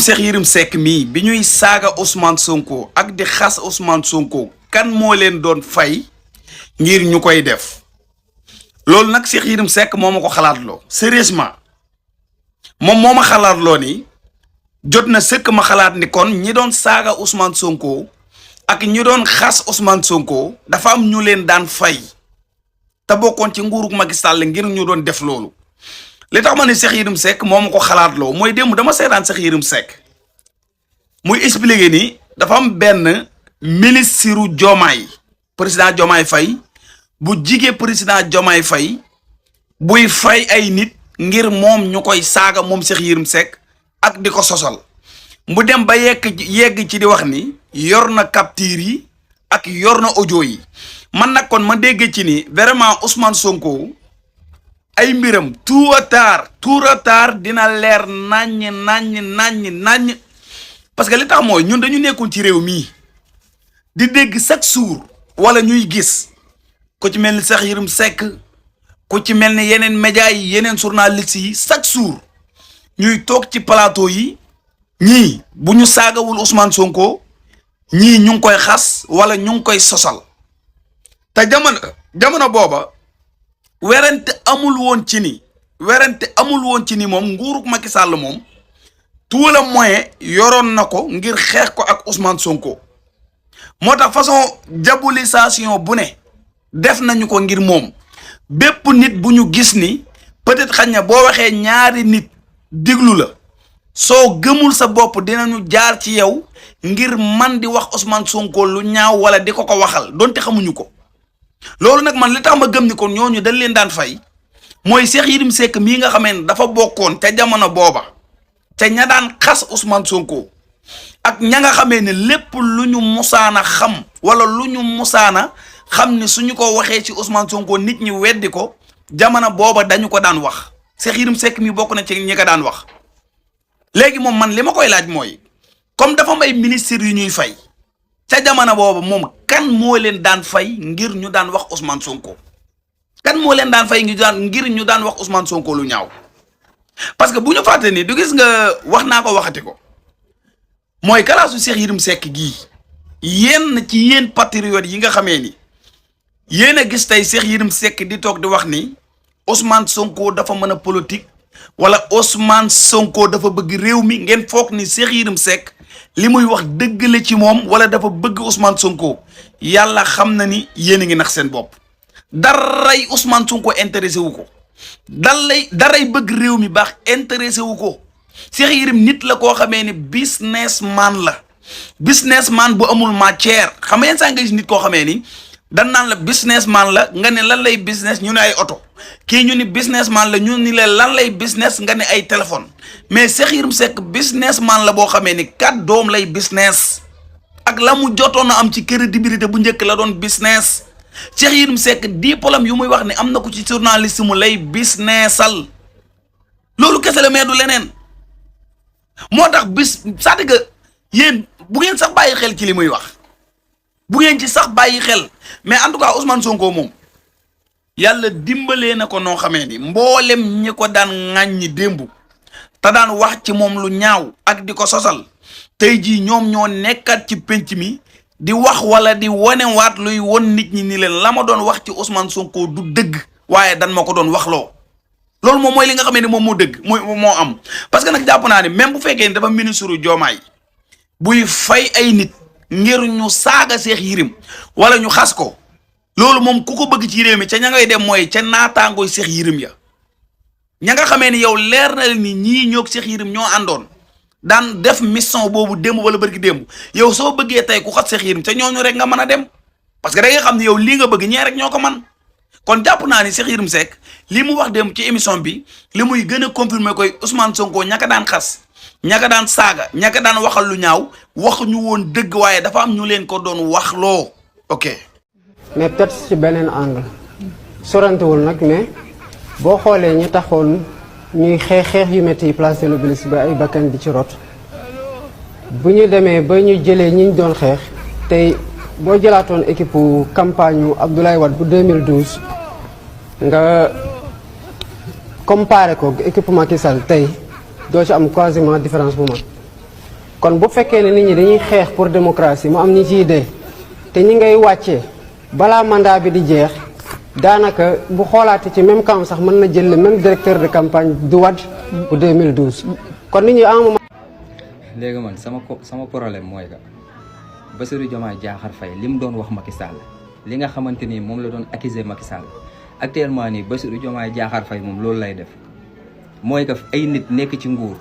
Cheikh Yérim Seck mii bi ñuy saaga Ousmane Sonko ak di xas Ousmane Sonko kan moo leen doon fay ngir ñu koy def loolu nag Cheikh Yérim Seck moo ma ko xalaatloo sérieusement moom moo ma xalaatloo ni jot na sëkk ma xalaat ni kon ñi doon saaga Ousmane Sonko ak ñi doon xas Ousmane Sonko dafa am ñu leen daan fay te bokkoon ci nguurug Macky Sall ngir ñu doon def loolu. li tax ma ne Cheikh Yérim Seck moo ma ko xalaatloo mooy démb dama seetaan Cheikh Yérim Seck muy expliquer ni dafa am benn ministre Diomaye président Diomaye Faye bu jigee président Diomaye Faye buy fay ay nit ngir moom ñu koy saaga moom Cheikh Yérim Seck ak di ko sosal mu dem ba yegg ci di wax ni yor na capture yi ak yor na audio yi man nag kon ma dégg ci ni vraiment Ousmane Sonko ay mbiram tout ou tard dina leer naññ parce que li tax mooy ñun dañu nekkoon ci réew mii di dégg chaque jour wala ñuy gis ku ci mel ni Cheikh Yérim Seck ku ci mel ni yeneen médias yi yeneen journalistes yi chaque jour ñuy toog ci plateau yi ñii bu ñu saagawul Ousmane Sonko ñii ñu ngi koy xas wala ñu ngi koy sosal te jamono booba werante amul woon ci ni moom nguurug Macky Sall moom tout le moyen yoroon na ko ngir xeex ko ak Ousmane Sonko moo tax façon diabolisation bu ne def nañu ko ngir moom bépp nit bu ñu gis ni peut-être xañ na boo waxee ñaari nit diglu la soo gëmul sa bopp dinañu jaar ci yow ngir man di wax Ousmane Sonko lu ñaaw wala di ko waxal donte xamuñu ko loolu nag man li tax ma gëm ni kon ñooñu dañ leen daan fay mooy Cheikh Yérim Seck mii nga xamee ne dafa bokkoon ca jamono booba te ña daan xas Ousmane Sonko ak ña nga xamee ne lépp lu ñu musaana xam wala lu ñu musaana xam ne suñu ko waxee ci Ousmane Sonko nit ñi weddi ko jamono booba dañu ko daan wax Cheikh Yérim Seck mi bokk na ci ñi ko daan wax léegi moom man li ma koy laaj mooy comme dafa may ministre yu ñuy fay ca jamono booba moom kan moo leen daan fay ngir ñu daan wax Ousmane Sonko kan moo leen daan fay ngir ñu daan wax Ousmane Sonko lu ñaaw parce que bu ñu fàtte ni du gis nga wax naa ko waxati ko mooy kalaasu Cheikh Yérim Seck gii yéen ci yéen patriotes yi nga xamee ni yéen a gis tey Cheikh Yérim Seck di toog di wax ni Ousmane Sonko dafa mën a politique wala Ousmane Sonko dafa bëgg réew mi ngeen foog ni Cheikh Yérim Seck li muy wax dëgg la ci moom wala dafa bëgg Ousmane Sonko yàlla xam na ni yéen a ngi nax seen bopp daray Ousmane Sonko intéressé wu ko daray bëgg réew mi baax intéressé wu ko Cheikh Yérim nit la koo xamee ni businessman bu amul matière xam nga yenn saa nga gis nit koo xamee ni dan naan la businessman la nga ne lan lay business ñu ne ay oto kii ñu ni businessman la ñu ni leen lan lay business nga ne ay téléphone mais Cheikh Yérim Seck businessman la boo xamee ni 4 doom lay business ak la mu jotoon a am ci crédibilité bu njëkk la doon business Cheikh Yérim Seck diplôme yu muy wax ni am na ko ci journaliste mu lay businessal loolu kese la mais du leneen moo tax c'est-à-dire que yéen bu ngeen sax bàyyi xel ci li muy wax bu ngeen ci sax bàyyi xel mais en tout cas Ousmane Sonko moom yàlla dimbalee na ko noo xamee ni mboolem ñi ko daan ŋàññi démb te daan wax ci moom lu ñaaw ak di ko sosal tey jii ñoom ñoo nekkat ci penc mi di wax wala di wonewaat luy won nit ñi ni leen la ma doon wax ci Ousmane Sonko du dëgg waaye dan ma ko doon waxloo loolu moom mooy li nga xamee ni moom moo dëgg moo am parce que nag jàpp naa ne même bu fekkee ni dafa ministre Diomaye buy fay ay nit ngir ñu saaga Cheikh Yérim wala ñu xas ko loolu moom ku ko bëgg ci réew mi ca ña ngay dem mooy ca naataangooy Cheikh Yérim ya ña nga xamee ni yow leer na leen ni ñii ñoog Cheikh Yérim ñoo àndoon daan def mission boobu démb wala bërki démb yow soo bëggee tey ku xas Cheikh Yérim te ñooñu rek nga mën a dem parce que da nga xam ne yow lii nga bëgg ñee rek ñoo ko man kon jàpp naa ni Cheikh Yérim Seck li mu wax démb ci émission bi li muy gën a confirmer koy Ousmane Sonko ñaka daan xas ñaka daan saaga ñaka daan waxal lu ñaaw waxuñu woon dëgg waaye dafa am ñu leen ko doon wax loo ok. mais peut-être ci beneen angle sorantewul nag mais boo xoolee ñi taxoon ñuy xeex yu métti yi place de l'Obélisque ba ay bakkan di ci rot bu ñu demee ba ñu jëlee ñi ñu doon xeex tey boo jëlaatoon équipe campagne yu Abdoulaye Wade bu 2012 nga comparé ko équipe Macky Sall tey doo ci am quasiment différence bu mag kon bu fekkee ne nit ñi dañuy xeex pour démocratie mu am ñi ciy dee te ñi ngay wàccee balaa mandat bi di jeex daanaka bu xoolaate ci même camp sax mën na jël le même directeur de campagne du Wade bu 2012 kon nit ñi à un moment. léegi man sama problème mooy que Bassirou Diomaye Diakhar Faye li mu doon wax Macky Sall li nga xamante ni moom la doon accuser Macky Sall actuellement nii Bassirou Diomaye Diakhar Faye moom loolu lay def mooy que ay nit nekk ci nguur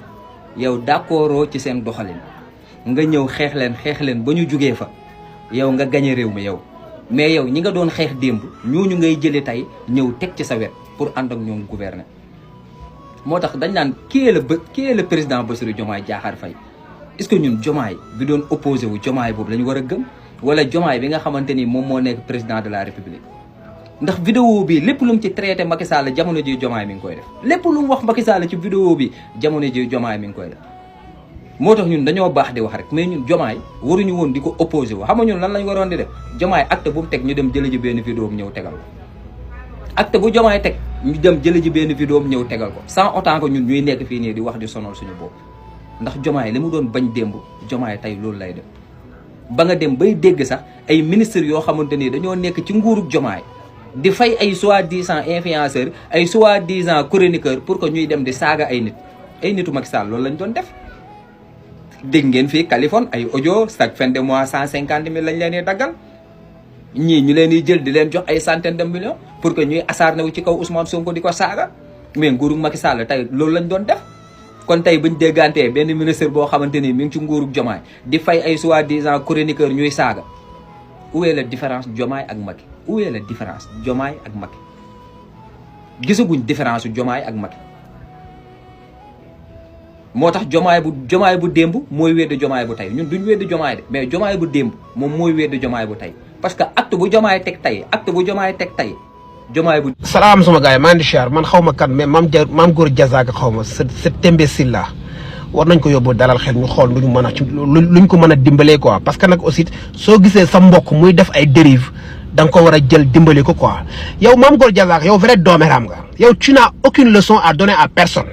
yow d'accordoo ci seen doxalin nga ñëw xeex leen ba ñu jugee fa yow nga gañe réew mi yow mais yow ñi nga doon xeex démb ñooñu ngay jëlee tey ñëw teg ci sa wet pour ànd ak ñoom gouverner moo tax dañ naan qui est le président Bassirou Diomaye Diakhar Faye est-ce que ñun Diomaye bi doon opposé wu Diomaye boobu la ñu war a gëm wala Diomaye bi nga xamante ni moom moo nekk président de la république ndax vidéo bi lépp lu mu ci traité Macky Sall jamono ji Diomaye mi ngi koy def lépp lu mu wax Macky Sall ci vidéo bi jamono ji Diomaye mi ngi koy def moo tax ñun dañoo baax di wax rek mais ñun Diomaye waruñu woon di ko opposé wu xam nga ñun lan lañ waroon di def Diomaye acte bu mu teg ñu dem jële ji benn vidéo am ñëw tegal ko acte bu Diomaye teg ñu dem jële ji benn vidéo am ñëw tegal ko sans autant que ñun ñuy nekk fii nii di wax di sonal suñu bopp ndax Diomaye li mu doon bañ démb Diomaye tey loolu lay def ba nga dem bay dégg sax ay ministres yoo xamante ni dañoo nekk ci nguurug Diomaye di fay ay soi-disant influenceurs ay soi-disant chroniqueurs pour que ñuy dem di saaga ay nitu Macky Sall loolu lañ doon def dégg ngeen fii Californie ay audio chaque fin de mois 150 000 lañ leen di daggal ñii ñu leen di jël di leen jox ay centaines de millions pour que ñuy acharné wu ci kaw Ousmane Sonko di ko saaga mais nguurug Macky Sall tey loolu lañ doon def kon tey buñ déggantee benn ministre boo xamante ni mi ngi ci nguurug Diomaye di fay ay soi-disant chroniqueurs ñuy saaga où est la différence Diomaye ak Macky où est la différence Diomaye ak Macky gisaguñ différence Diomaye ak Macky moo tax Diomaye bu démb mooy weddi Diomaye bu tey ñun duñ weddi Diomaye de mais Diomaye bu démb moom mooy weddi Diomaye bu tey parce que acte bu Diomaye teg tey Diomaye bu. salaam sama gars yi maa ngi di siyaar man xaw ma kan mais maam góor Diazaka xaw ma cet imbécile là war nañ ko yóbbu dalal xel ñu xool luñ mën a ci luñ ko mën a dimbalee quoi parce que nag aussi soo gisee sa mbokk muy def ay dérive da nga ko war a jël dimbali ko quoi yow maam góor Diazaka yow vrai dooméram nga yow tu n'as aucune leçon à donner à personne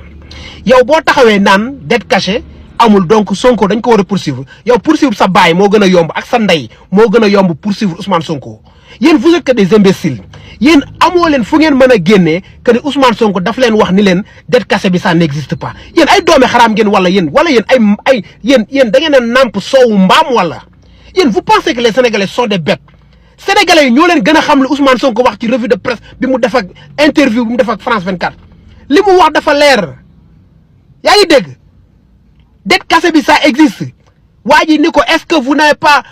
yow boo taxawee naan dette cachée amul donc Sonko dañ ko war a poursuivre yow poursuivre sa baay moo gën a yomb ak sa ndey moo gën a yomb poursuivre Ousmane Sonko yéen vous êtes que des imbéciles yéen amoo leen fu ngeen mën a génnee que ni Ousmane Sonko daf leen wax ni leen dette cachée bi ça n'existe pas yéen ay doome xaraam ngeen wala yéen yéen da ngeen a namp soowu mbaam wala yéen vous pensez que les Sénégalais sont des bêtes Sénégalais yi ñoo leen gën a xam li Ousmane Sonko wax ci revue de presse bi mu def ak interview bi mu def ak France 24 li mu wax dafa leer yaa ngi dégg dette cachée bi ça existe waa ji ni ko est-ce que vous n'avez pas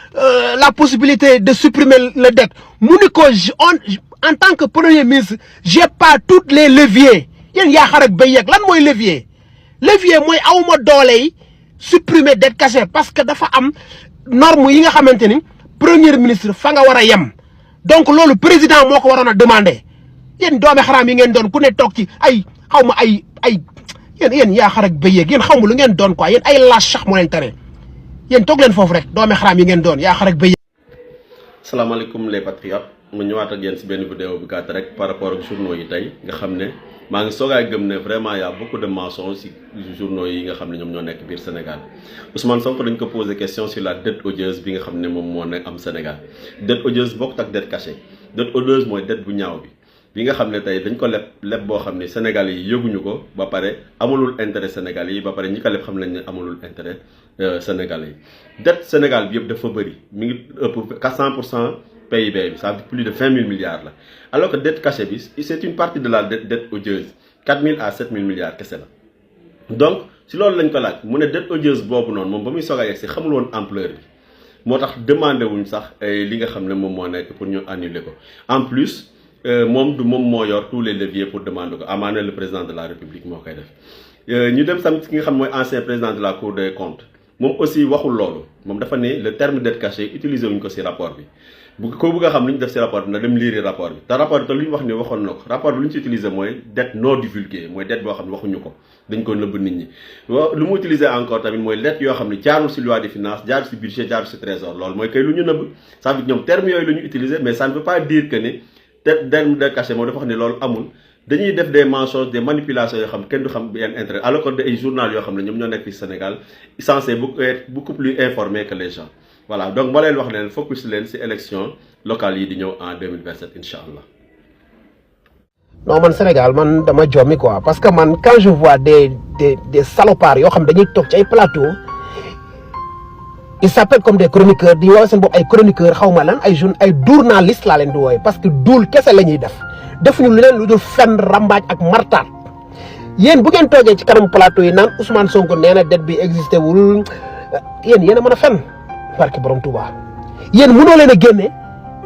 la possibilité de supprimer le dette mu ni ko en tant que premier ministre j'ai pas toutes les leviers yéen yaa xar ak bay yeeg lan mooy levier mooy awma doole yi supprimer dette cachée parce que dafa am norme yi nga xamante ni premier ministre fa nga war a yem donc loolu président moo ko waroon a demander yéen doomi xaraam yi ngeen doon ku ne toog ci ay xaw ma ay yéen yaa xar ak bay yeeg yéen xaw ma lu ngeen doon quoi yéen ay lâche sax moo leen tane yéen toog leen foofu rek doomi xaraam yi ngeen doon yaa xar ak bay. salaamaaleykum les patriotes mu ñëwaat ak yéen si benn vidéo bu gàtt rek par rapport ak journaux yi tey nga xam ne maa ngi soogaay gëm ne vraiment y a beaucoup de mensonges si journaux yi nga xam ne ñoom ñoo nekk biir Sénégal Ousmane Sonko dañ ko posé question sur la dette odieuse bi nga xam ne moom moo nekk am Sénégal dette odieuse bokkut ak dette cachée dette odieuse mooy dette bu ñaaw bi nga xam ne tey dañ ko leb boo xam ne Sénégalais yi yëguñu ko ba pare amalul intérêt Sénégalais yi ba pare ñi ko leb xam nañ ne amalul intérêt Sénégalais yi dette Sénégal bi yëpp dafa bëri mi ngi ëpp 400% PIB bi ça veut dire plus de 20 000 milliards la alors que dette cachée bi c'est une partie de la dette odieuse 4 000 à 7 000 milliards kese la donc si loolu lañ ko laaj mu ne dette odieuse boobu noonu moom ba muy soog a yegg si xamul woon ampleur bi moo tax demandé wuñ sax li nga xam ne moom moo nekk pour ñu annuler ko en plus moom moo yor tous les leviers pour demander ko amaana le président de la république moo koy def ñu dem tamit ki nga xam mooy ancien président de la cour des comptes moom aussi waxul loolu moom dafa ne le terme dette cachée utilisé wuñ ko si rapport bi bu ko bëgg a xam li ñu def si rapport bi na dem lire rapport bi te rapport bi te lu ñu wax ni waxoon na ko rapport bi lu ñu si utilisé mooy dette non divulguée mooy dette boo xam ne waxuñu ko dañ ko nëbb nit ñi lu mu utilisé encore tamit mooy dette yoo xam ne jaarul si loi des finances jaarul si budget jaarul si trésor loolu mooy kay lu ñu nëbb ça veut dire ñoom terme yooyu la ñu utilisé mais ça ne veut pas dire que ne terme de cachet moom dafa wax ne loolu amul dañuy def des mensonges des manipulations yoo xam kenn du xam bien intérêt alors que ay journal yoo xam ne ñoom ñoo nekk fi Sénégal censé être beaucoup plus informé que les gens voilà donc ma leen wax leen focus leen ci élection locale yi di ñëw en 2027 incha allah. non man Sénégal man dama jommi quoi parce que man quand je vois des salopards yoo xam dañuy toog ci ay plateau ils s'appellent comme des chroniqueurs di woowe seen bopp ay chroniqueurs xaw ma lan ay journalistes laa leen di woowe parce que duul kese la ñuy defuñu lu leen lu dul fenn rambaaj ak martaat yéen bu ngeen toogee ci kanam plateau yi naan Ousmane Sonko nee na dette bi existé wul yéen a mën a fenn barke borom Touba yéen mënoo leen a génne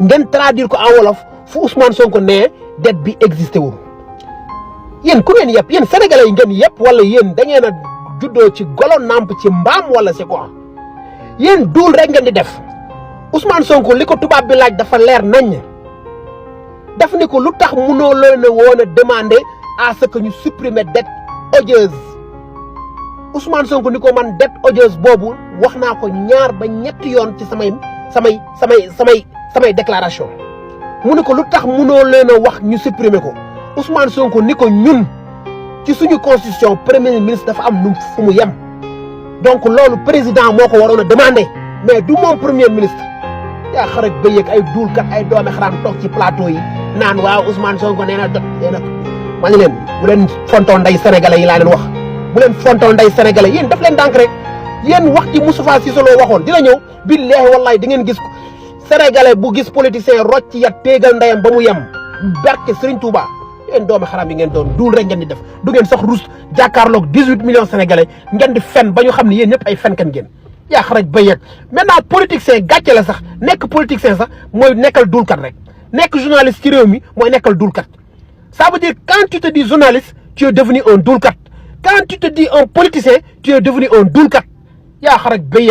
ngeen traduire ko en wolof fu Ousmane Sonko nee dette bi existé wul yéen ku ngeen yëpp yéen sénégalais yi ngeen yëpp wala yéen da ngeen a juddoo ci golo namp ci mbaam wala c'est quoi yéen duul rek ngeen di def Ousmane Sonko li ko tubaab bi laaj dafa leer nañ daf ni ko lu tax mënoo leen a woon a demander à ce que ñu supprimer dette odieuse Ousmane Sonko ni ko man dette odieuse boobu wax naa ko ñaar ba ñetti yoon ci samay déclaration mu ne ko lu tax mënoo leen a wax ñu supprimer ko Ousmane Sonko ni ko ñun ci suñu constitution premier ministre dafa am nu fu mu yem donc loolu président moo ko waroon a demander mais du moom premier ministre yaa xarak ba yëg ay duulkat ay doome xaraam toog ci plateau yi naan waaw Ousmane Sonko nee na dot nee na ma ne leen bu leen fontoon nday sénégalais yi laa leen wax bu leen fontoon nday sénégalais yéen daf leen dànk rek yéen wax ci Moustapha Cissé Lo waxoon dina ñëw billahi wallahi di ngeen gis sénégalais bu gis politicien rocc ci yat téegal ndeyam ba mu yem barke Serigne Touba yéen doomi xaram yi ngeen doon duul rek ngeen di def du ngeen sax rus jàkkaarloog 18 millions sénégalais ngeen di fen ba ñu xam ne yéen ñëpp ay fenkan ngeen yaa xaraj ba yegg maintenant politicien gàcce la sax nekk politicien sax mooy nekkal duulkat rek nekk journaliste ci réew mi mooy nekkal duulkat ça veut dire quand tu te dis journaliste tu es devenu un duulkat quand tu te dis un politicien tu es devenu un duulkat yaa xaraj ba yegg